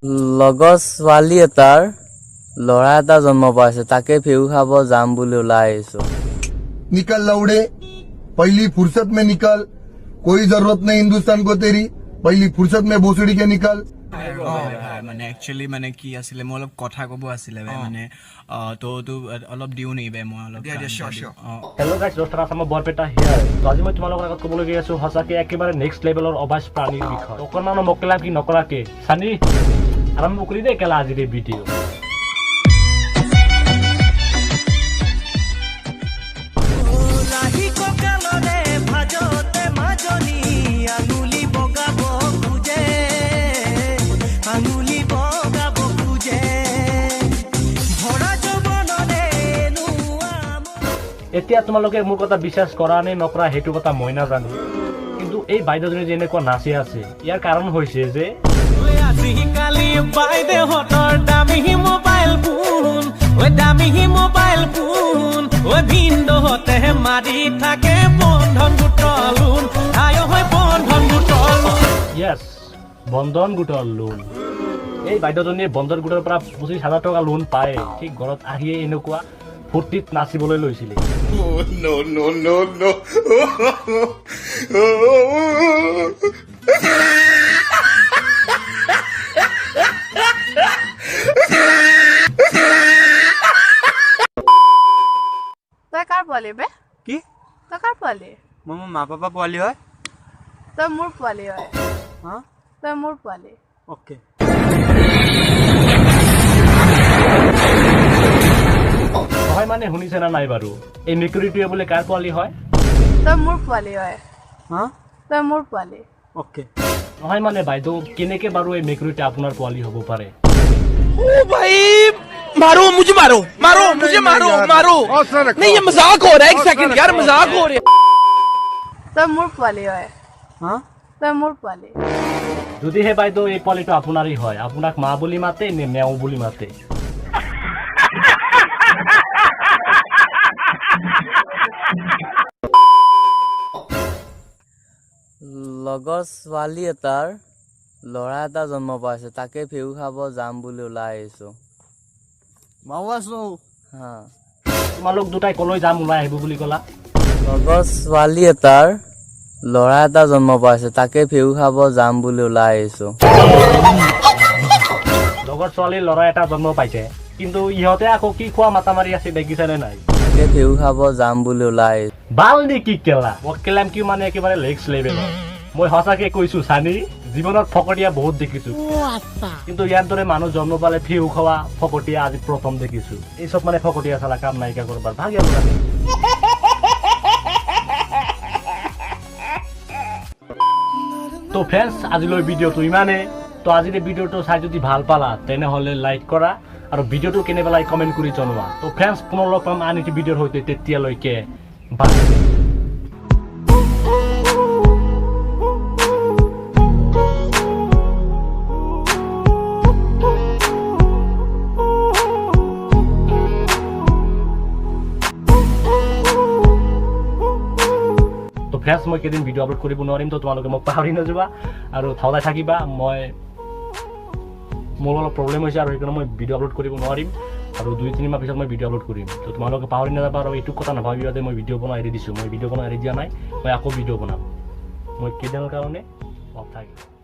লগৰ ছোৱালী এটাৰ ল'ৰা এটা জন্ম পাইছে তাকে ফেউ খাব যাম বুলি ওলাই আহিছো। निकल लौड़े, पहली फुर्सत में निकल। कोई जरूरत नहीं हिंदुस्तान को तेरी, पहली फुर्सत में भोसड़ी के निकल। মানে একচুয়ালি মানে কি আছিলে মই অলপ কথা ক'ব আছিলে মানে তো অলপ দিও নেকি বে মই অলপ হেল্ল' গাইজ দোস্তাৰ আছামৰ বৰপেটা হিয়াৰ তো আজি মই তোমালোকৰ আগত ক'বলৈ গৈ আছোঁ সঁচাকৈ একেবাৰে নেক্সট লেভেলৰ অবাজ প্ৰাণীৰ বিষয় অকণমান মকলা কি নকৰাকে চানি আৰম্ভ কৰি দে কেলা আজিৰ এই ভিডিঅ' এতিয়া তোমালোকে মোৰ কথা বিশ্বাস কৰা নে নকৰা সেইটো কথা মই নাজানো কিন্তু এই বাইদেউজনী যে এনেকুৱা নাচি আছে ইয়াৰ কাৰণ হৈছে যে আজিকালি বাইদেউহঁতৰ দামী মোবাইল ফোন ভিনদেউহঁতে মাৰি থাকে বন্ধন গোটৰ লোন য়েছ বন্ধন গোটৰ লোন এই বাইদেউজনীয়ে বন্ধন গোটৰ পৰা 25,000 টকা লোন পায় ঠিক ঘৰত আহিয়ে এনেকুৱা ফূৰ্তিত নাচিবলৈ লৈছিলে তই কাৰ পোৱালি বে কি তই কাৰ পোৱালি মই মোৰ মা পাপা পোৱালি হয় তই মোৰ পোৱালি হয় হা তই মোৰ পোৱালি ওকে হয় মানে শুনিছে না নাই বাৰু এই মেকুৰীটোৱে বোলে কাৰ পোৱালি হয় তই মোৰ পোৱালি হয় হা তই মোৰ পোৱালি ওকে নহয় মানে বাইদেউ কেনেকে বাৰু এই মেকুৰীটো আপোনাৰ পোৱালি হ'ব পাৰে ओ भाई मारो मुझे मारो नहीं ये मजाक हो रहा है एक सेकंड यार मजाक हो रहा है তই মোৰ পোৱালি হয় হা তই মোৰ পোৱালি যদিহে বাইদেউ এই পোৱালিটো আপোনাৰেই হয় আপোনাক মা বুলি মাতে নে মেও বুলি মাতে লগৰ ছোৱালী এটাৰ ল'ৰা এটা জন্ম পাইছে তাকে ফেউ খাব যাম বুলি ওলাই আহিছো হা তোমালোক দুটাই কলৈ যাম ওলাই আহিব বুলি ক'লা লগৰ ছোৱালী এটাৰ ল'ৰা এটা জন্ম পাইছে তাকে ফেউ খাব যাম বুলি ওলাই আহিছো লগৰ ছোৱালীৰ ল'ৰা এটা জন্ম পাইছে কিন্তু ইহঁতে আকৌ কি খোৱা মাতা মাৰি আছে দেখিছেনে নাই তাকে ফেউ খাব যাম বুলি ওলাই আহিছো ভাল নেকি কেলা কেলাম কি মানে একেবাৰে নেক্সট লেভেলৰ মই সঁচাকে কৈছো চানি জীৱনত ফকটীয়া বহুত দেখিছো কিন্তু ইয়াৰ দৰে মানুহ জন্ম পালে ফেউ খোৱা ফকটীয়া আজি প্ৰথম দেখিছো এই চব মানে ফকটীয়া চালা কাম নাইকিয়া কৰবাৰ ভাগিয়া তো ফ্ৰেণ্ডছ আজিলৈ ভিডিঅ'টো ইমানে তো আজিৰ ভিডিঅ'টো চাই যদি ভাল পালা তেনেহ'লে লাইক কৰা আৰু ভিডিঅ'টো কেনে পেলাই কমেণ্ট কৰি জনোৱা তো ফ্ৰেণ্ডছ পুনৰ লগ পাম আন এটি ভিডিঅ'ৰ সৈতে তেতিয়ালৈকে বাই ফ্ৰেণ্ডছ মই কেইদিন ভিডিঅ' আপলোড কৰিব নোৱাৰিম তো তোমালোকে মোক পাহৰি নাযাবা আৰু ঠাউলাই থাকিবা মই মোৰ অলপ প্ৰব্লেম হৈছে আৰু সেইকাৰণে মই ভিডিঅ' আপলোড কৰিব নোৱাৰিম আৰু 2-3 মাহ পিছত মই ভিডিঅ' আপলোড কৰিম তো তোমালোকে পাহৰি নাযাবা আৰু এইটো কথা নাভাবিবা যে মই ভিডিঅ' বনাই এৰি দিছোঁ মই ভিডিঅ' বনাই এৰি দিয়া নাই মই আকৌ ভিডিঅ' বনাম মই কেইদিনৰ কাৰণে অফ থাকিম